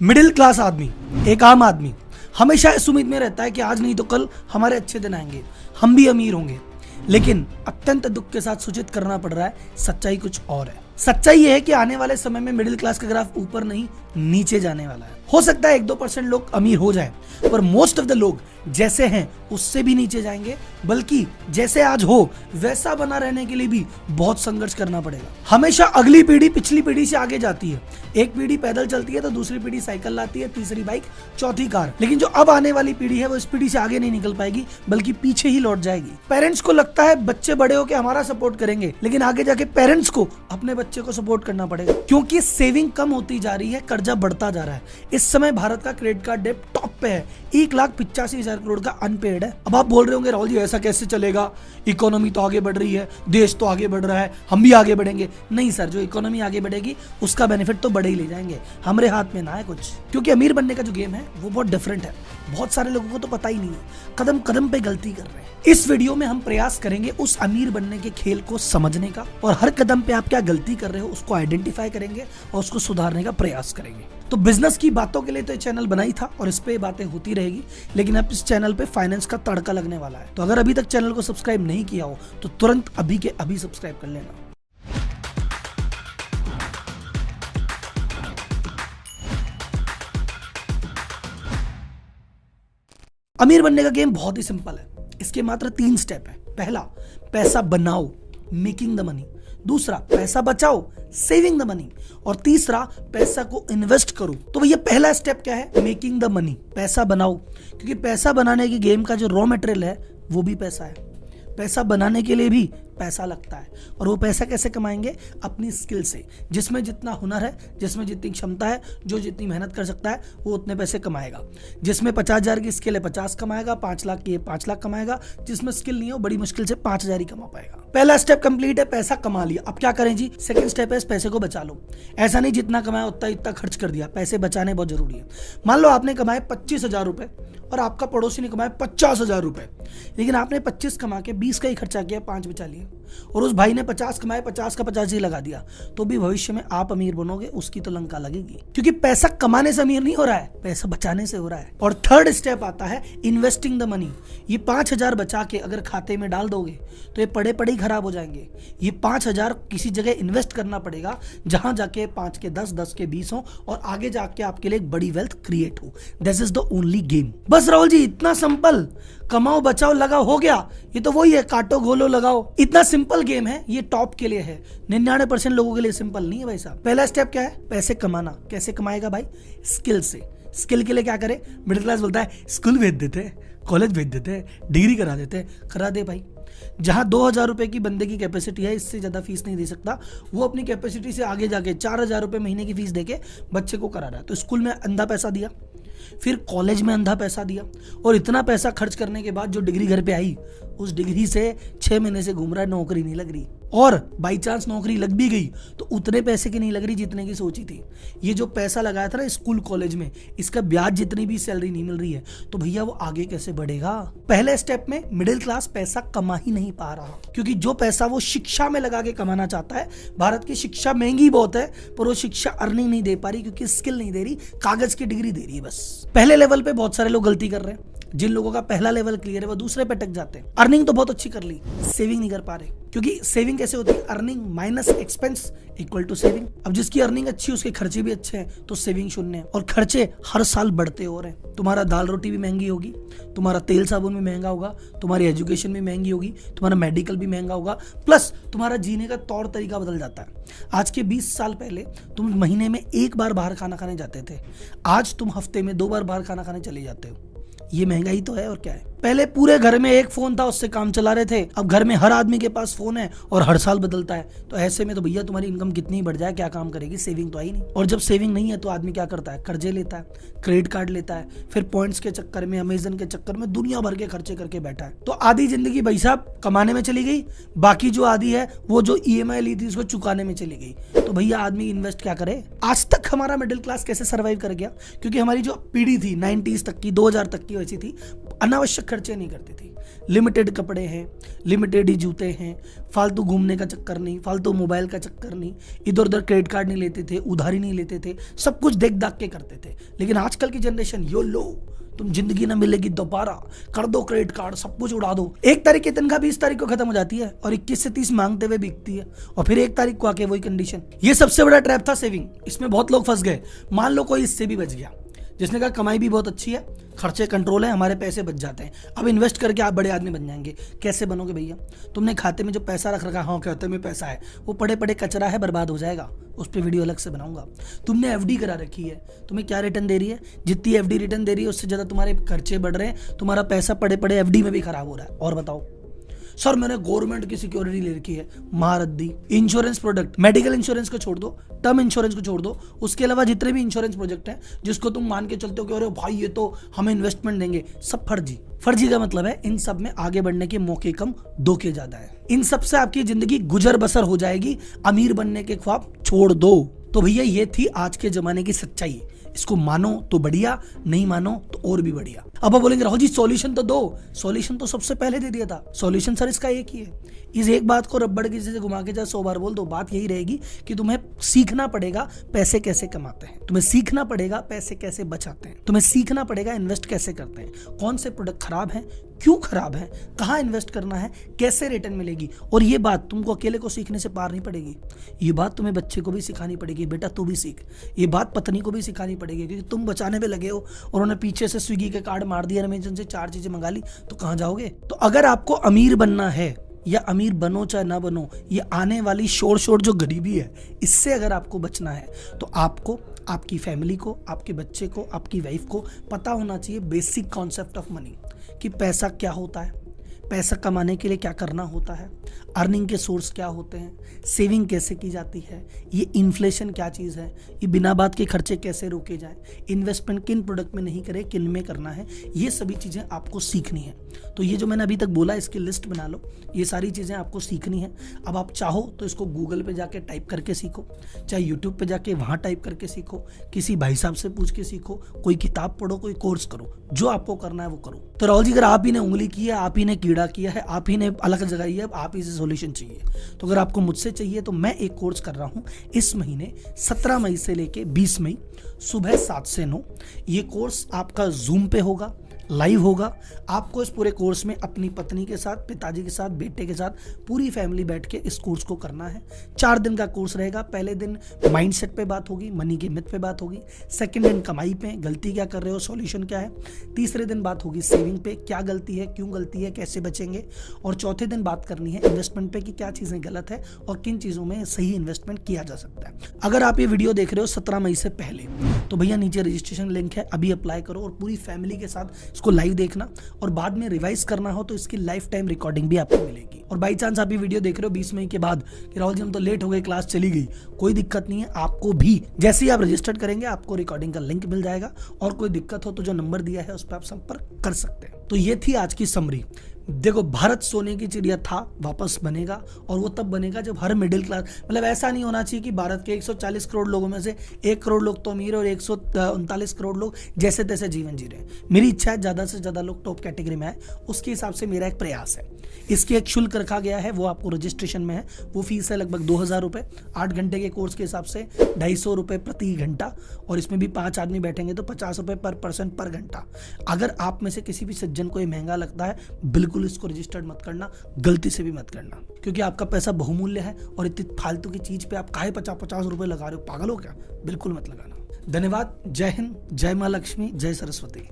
Middle class आदमी, एक आम आदमी हमेशा इस उम्मीद में रहता है कि आज नहीं तो कल हमारे अच्छे दिन आएंगे, हम भी अमीर होंगे। लेकिन अत्यंत दुख के साथ सूचित करना पड़ रहा है, सच्चाई कुछ और है। सच्चाई यह है कि आने वाले समय में मिडिल क्लास का ग्राफ ऊपर नहीं नीचे जाने वाला है। हो सकता है 1-2% लोग अमीर हो जाएं, पर मोस्ट ऑफ द लोग जैसे हैं उससे भी नीचे जाएंगे, बल्कि जैसे आज हो वैसा बना रहने के लिए भी बहुत संघर्ष करना पड़ेगा। हमेशा अगली पीढ़ी पिछली पीढ़ी से आगे जाती है। एक पीढ़ी पैदल चलती है तो दूसरी पीढ़ी साइकिल लाती है, तीसरी बाइक, चौथी कार। लेकिन जो अब आने वाली पीढ़ी है वो इस पीढ़ी से आगे नहीं निकल पाएगी, बल्कि पीछे ही लौट जाएगी। पेरेंट्स को लगता है बच्चे बड़े होकर हमारा सपोर्ट करेंगे, लेकिन आगे जाके पेरेंट्स को अपने बच्चे को सपोर्ट करना पड़ेगा, क्योंकि सेविंग कम होती जा रही है, कर्जा बढ़ता जा रहा है। इस समय भारत का क्रेडिट कार्ड डेट टॉप पे है, 1,85,000 करोड़ का अनपेड है। अब आप बोल रहे होंगे राहुल जी ऐसा कैसे चलेगा, इकोनॉमी तो आगे बढ़ रही है, देश तो आगे बढ़ रहा है, हम भी आगे बढ़ेंगे। नहीं सर, जो इकोनॉमी आगे बढ़ेगी उसका बेनिफिट तो बड़े ही ले जाएंगे, हमारे हाथ में ना है कुछ। क्योंकि अमीर बनने का जो गेम है वो बहुत डिफरेंट है। बहुत सारे लोगों को तो पता ही नहीं है, कदम कदम पे गलती कर रहे हैं। इस वीडियो में हम प्रयास करेंगे उस अमीर बनने के खेल को समझने का, और हर कदम पे आप क्या गलती कर रहे हो उसको आइडेंटिफाई करेंगे और उसको सुधारने का प्रयास करेंगे। तो बिजनेस की बातों के लिए तो ये चैनल बना ही था और इस पे बातें होती रहेगी, लेकिन अब इस चैनल पे फाइनेंस का तड़का लगने वाला है। तो अगर अभी तक चैनल को सब्सक्राइब नहीं किया हो तो तुरंत अभी के अभी सब्सक्राइब कर लेना। अमीर बनने का गेम बहुत ही सिंपल है। इसके मात्र 3 स्टेप है। पहला, पैसा बनाओ, मेकिंग द मनी। दूसरा, पैसा बचाओ, सेविंग द मनी। और तीसरा, पैसा को इन्वेस्ट करो। तो भैया पहला स्टेप क्या है? मेकिंग द मनी, पैसा बनाओ। क्योंकि पैसा बनाने की गेम का जो रॉ मटेरियल है वो भी पैसा है। पैसा बनाने के लिए भी पैसा लगता है, और वो पैसा कैसे कमाएंगे? अपनी स्किल से। जिसमें जितना हुनर है, जिसमें जितनी क्षमता है, जो जितनी मेहनत कर सकता है वो उतने पैसे कमाएगा। जिसमें 50,000 की स्किल है 50 कमाएगा, 5 लाख की है 5 लाख कमाएगा। जिसमें स्किल नहीं है वो बड़ी मुश्किल से 5,000 ही कमा पाएगा। पहला स्टेप कंप्लीट है, पैसा कमा लिया। अब क्या करें जी? सेकंड स्टेप है, इस पैसे को बचा लो। ऐसा नहीं जितना कमाया उतना इतना खर्च कर दिया, पैसे बचाने बहुत जरूरी है। मान लो आपने कमाए 25,000 रुपए और आपका पड़ोसी ने कमाए 50,000 रुपए, लेकिन आपने 25 कमा के 20 का ही खर्चा किया, 5 बचा लिए। और उस भाई ने 50 कमाए, 50 का 50 ही लगा दिया, तो भी भविष्य में आप अमीर बनोगे, उसकी तो लंका लगेगी। क्योंकि पैसा कमाने से अमीर नहीं हो रहा है, पैसा बचाने से हो रहा है। और थर्ड स्टेप आता है इन्वेस्टिंग द मनी। ये 5,000 बचा के अगर खाते में डाल दोगे तो ये पड़े पड़े ही खराब हो जाएंगे। ये 5,000 किसी जगह इन्वेस्ट करना पड़ेगा, जहां जाके 5 के 10, 10 के 20 हो, और आगे जाके आपके लिए एक बड़ी वेल्थ क्रिएट हो। This is the only game. बस राहुल जी इतना सिंपल, कमाओ बचाओ लगाओ, हो गया। ये तो वही है, काटो घोलो लगाओ। इतना सिंपल गेम है, ये टॉप के लिए है। 99% लोगों के लिए सिंपल नहीं है भाई साहब। पहला स्टेप क्या है? पैसे कमाना। कैसे कमाएगा भाई? स्किल से। स्किल के लिए क्या करे? मिडिल क्लास बोलता है स्कूल भेज देते, कॉलेज भेज देते, डिग्री करा देते। करा दे भाई। जहां 2,000 रुपए की बंदे की कैपेसिटी है, इससे ज्यादा फीस नहीं दे सकता, वो अपनी कैपेसिटी से आगे जाके 4,000 रुपए महीने की फीस देके बच्चे को करा रहा है। तो स्कूल में अंधा पैसा दिया, फिर कॉलेज में अंधा पैसा दिया, और इतना पैसा खर्च करने के बाद जो डिग्री घर पे आई, उस डिग्री से 6 महीने से घूम रहा है, नौकरी नहीं लग रही। और बाई चांस नौकरी लग भी गई तो उतने पैसे की नहीं लग रही जितने की सोची थी। ये जो पैसा लगाया था ना स्कूल कॉलेज में, इसका ब्याज जितनी भी सैलरी नहीं मिल रही है, तो भैया वो आगे कैसे बढ़ेगा? पहले स्टेप में मिडिल क्लास पैसा कमा ही नहीं पा रहा, क्योंकि जो पैसा वो शिक्षा में लगा के कमाना चाहता है। भारत की शिक्षा महंगी बहुत है, पर वो शिक्षा अर्निंग नहीं दे पा रही, क्योंकि स्किल नहीं दे रही, कागज की डिग्री दे रही है बस। पहले लेवल पे बहुत सारे लोग गलती कर रहे हैं। जिन लोगों का पहला लेवल क्लियर है वो दूसरे पे अटक जाते हैं। अर्निंग तो बहुत अच्छी कर ली, सेविंग नहीं कर पा रहे। क्योंकि सेविंग कैसे होती है? Earning minus expense equal to saving. अब जिसकी अर्निंग अच्छी है उसके खर्चे भी अच्छे हैं, तो सेविंग शून्य है, और खर्चे हर साल बढ़ते हो रहे हैं। तुम्हारा दाल रोटी भी महंगी होगी, तुम्हारा तेल साबुन भी महंगा होगा, तुम्हारी एजुकेशन भी महंगी होगी, तुम्हारा मेडिकल भी महंगा होगा, प्लस तुम्हारा जीने का तौर तरीका बदल जाता है। आज के 20 साल पहले तुम महीने में 1 बार बाहर खाना खाने जाते थे, आज तुम हफ्ते में 2 बार बाहर खाना खाने चले जाते हो। ये महंगाई तो है और क्या है। पहले पूरे घर में एक फोन था, उससे काम चला रहे थे। अब घर में हर आदमी के पास फोन है और हर साल बदलता है। तो ऐसे में तो भैया तुम्हारी इनकम कितनी बढ़ जाए, क्या काम करेगी? सेविंग तो आई नहीं। और जब सेविंग नहीं है तो आदमी क्या करता है? कर्जे लेता है, क्रेडिट कार्ड लेता है, फिर पॉइंट्स के चक्कर में, अमेजन के चक्कर में दुनिया भर के खर्चे करके बैठा है। तो आधी जिंदगी भाई साहब कमाने में चली गई, बाकी जो आधी है वो जो EMI ली थी उसको चुकाने में चली गई। तो भैया आदमी इन्वेस्ट क्या करे? आज तक हमारा मिडिल क्लास कैसे सर्वाइव कर गया? क्योंकि हमारी जो पीढ़ी थी 90s तक की, 2000 तक की, वैसी थी। अनावश्यक खर्चे नहीं करती थी। लिमिटेड कपड़े हैं, लिमिटेड ही जूते हैं, फालतू घूमने का चक्कर नहीं, फालतू मोबाइल का चक्कर नहीं, इधर उधर क्रेडिट कार्ड नहीं लेते थे, उधारी नहीं लेते थे, सब कुछ देख दाख के करते थे। लेकिन आजकल की जनरेशन, यो लो, तुम जिंदगी ना मिलेगी दोबारा, कर दो क्रेडिट कार्ड, सब कुछ उड़ा दो। 1 तारीख की तनख्वाह 20 तारीख को खत्म हो जाती है और 21 से 30 मांगते हुए बिकती है, और फिर 1 तारीख को आके वही कंडीशन। ये सबसे बड़ा ट्रैप था सेविंग, इसमें बहुत लोग फंस गए। मान लो कोई इससे भी बच गया, जिसने कहा कमाई भी बहुत अच्छी है, खर्चे कंट्रोल है, हमारे पैसे बच जाते हैं, अब इन्वेस्ट करके आप बड़े आदमी बन जाएंगे। कैसे बनोगे भैया? तुमने खाते में जो पैसा रख रखा, हाँ खाते में पैसा है, वो पड़े पड़े कचरा है, बर्बाद हो जाएगा, उस पर वीडियो अलग से बनाऊंगा। तुमने एफडी करा रखी है, तुम्हें क्या रिटर्न दे रही है? जितनी एफडी रिटर्न दे रही है उससे ज़्यादा तुम्हारे खर्चे बढ़ रहे हैं, तुम्हारा पैसा पड़े पड़े एफडी में भी खराब हो रहा है। और बताओ सर, मैंने गवर्नमेंट की सिक्योरिटी ले रखी है, महारद्दी। इंश्योरेंस प्रोडक्ट, मेडिकल इंश्योरेंस को छोड़ दो, टर्म इंश्योरेंस को छोड़ दो, उसके अलावा जितने भी इंश्योरेंस प्रोजेक्ट हैं जिसको तुम मान के चलते हो कि अरे भाई ये तो हमें इन्वेस्टमेंट देंगे, सब फर्जी। फर्जी का मतलब है इन सब में आगे बढ़ने के मौके कम, धोखे ज्यादा है। इन सब से आपकी जिंदगी गुजर बसर हो जाएगी, अमीर बनने के ख्वाब छोड़ दो। तो भैया ये थी आज के जमाने की सच्चाई। इसको मानो तो बढ़िया, नहीं मानो तो और भी बढ़िया। अब आप बोलेंगे राहुल जी सॉल्यूशन तो दो। सॉल्यूशन तो सबसे पहले दे दिया था। सॉल्यूशन सर इसका एक ही है। इस एक बात को रबड़ की जैसे घुमा के चाहे 100 बार बोल दो, बात यही रहेगी कि तुम्हें सीखना पड़ेगा पैसे कैसे कमाते हैं, तुम्हें सीखना पड़ेगा पैसे कैसे बचाते हैं, तुम्हें सीखना पड़ेगा इन्वेस्ट कैसे करते हैं, कौन से प्रोडक्ट खराब हैं, क्यों खराब है, कहाँ इन्वेस्ट करना है, कैसे रिटर्न मिलेगी। और ये बात तुमको अकेले को सीखने से पार नहीं पड़ेगी, ये बात तुम्हें बच्चे को भी सिखानी पड़ेगी, बेटा तू भी सीख। ये बात पत्नी को भी सिखानी पड़ेगी, क्योंकि तुम बचाने पे लगे हो और उन्होंने पीछे से स्विगी के कार्ड मार दिया, अमेज़न से 4 चीजें मंगा ली, तो कहाँ जाओगे? तो अगर आपको अमीर बनना है, या अमीर बनो चाहे ना बनो, ये आने वाली शोर जो गरीबी है, इससे अगर आपको बचना है तो आपको, आपकी फैमिली को, आपके बच्चे को, आपकी वाइफ को पता होना चाहिए बेसिक कॉन्सेप्ट ऑफ मनी, कि पैसा क्या होता है, पैसा कमाने के लिए क्या करना होता है, अर्निंग के सोर्स क्या होते हैं, सेविंग कैसे की जाती है, ये इन्फ्लेशन क्या चीज़ है, ये बिना बात के खर्चे कैसे रोके जाएं, इन्वेस्टमेंट किन प्रोडक्ट में नहीं करें, किन में करना है, ये सभी चीज़ें आपको सीखनी है। तो ये जो मैंने अभी तक बोला इसकी लिस्ट बना लो, ये सारी चीज़ें आपको सीखनी है। अब आप चाहो तो इसको गूगल पे जाके टाइप करके सीखो, चाहे यूट्यूब पे जाके वहाँ टाइप करके सीखो, किसी भाई साहब से पूछ के सीखो, कोई किताब पढ़ो, कोई कोर्स करो, जो आपको करना है वो करो। तो राहुल जी अगर आप ही ने उंगली की है, आप ही ने कीड़ा किया है, आप ही ने अलग जगाई है, आप ही से सॉल्यूशन चाहिए, तो अगर आपको मुझसे चाहिए तो मैं एक कोर्स कर रहा हूं इस महीने 17 मई से लेके 20 मई सुबह 7 से 9। ये कोर्स आपका जूम पे होगा, लाइव होगा। आपको इस पूरे कोर्स में अपनी पत्नी के साथ, पिताजी के साथ, बेटे के साथ, पूरी फैमिली बैठ के इस कोर्स को करना है। 4 दिन का कोर्स रहेगा। पहले दिन माइंडसेट पे बात होगी, मनी के मिथ पे बात होगी। सेकंड दिन कमाई पे, गलती क्या कर रहे हो, सॉल्यूशन क्या है। तीसरे दिन बात होगी सेविंग पे, क्या गलती है, क्यों गलती है, कैसे बचेंगे। और चौथे दिन बात करनी है इन्वेस्टमेंट पे कि क्या चीज़ें गलत है और किन चीज़ों में सही इन्वेस्टमेंट किया जा सकता है। अगर आप ये वीडियो देख रहे हो 17 मई से पहले, तो भैया नीचे रजिस्ट्रेशन लिंक है, अभी अप्लाई करो और पूरी फैमिली के साथ इसको लाइव देखना। और बाद में रिवाइज करना हो तो इसकी लाइफ टाइम रिकॉर्डिंग भी आपको मिलेगी। और बाई चांस आप ये वीडियो देख रहे हो 20 मई के बाद कि राहुल जी हम तो लेट हो गए, क्लास चली गई, कोई दिक्कत नहीं है। आपको भी जैसे ही आप रजिस्टर्ड करेंगे आपको रिकॉर्डिंग का लिंक मिल जाएगा, और कोई दिक्कत हो तो जो नंबर दिया है उस पर आप संपर्क कर सकते हैं। तो ये थी आज की समरी। देखो, भारत सोने की चिड़िया था, वापस बनेगा, और वो तब बनेगा जब हर मिडिल क्लास, मतलब ऐसा नहीं होना चाहिए कि भारत के 140 करोड़ लोगों में से 1 करोड़ लोग तो अमीर और 139 करोड़ लोग जैसे तैसे जीवन जी रहे हैं। मेरी इच्छा है ज़्यादा से ज़्यादा लोग टॉप कैटेगरी में आए, उसके हिसाब से मेरा एक प्रयास है। इसके एक शुल्क रखा गया है, वो आपको रजिस्ट्रेशन में है। वो फीस है लगभग 2000 रुपये। 8 घंटे के कोर्स के हिसाब से 250 रुपये प्रति घंटा, और इसमें भी 5 आदमी बैठेंगे तो 50 रुपये पर पर्सन पर घंटा। अगर आप में से किसी भी सज्जन को ये महंगा लगता है, बिल्कुल इसको रजिस्टर्ड मत करना, गलती से भी मत करना, क्योंकि आपका पैसा बहुमूल्य है। और इतनी फालतू की चीज पे आप काहे 50-50 रुपये लगा रहे हो, पागल हो क्या? बिल्कुल मत लगाना। धन्यवाद। जय हिंद, जय माँ लक्ष्मी, जय सरस्वती।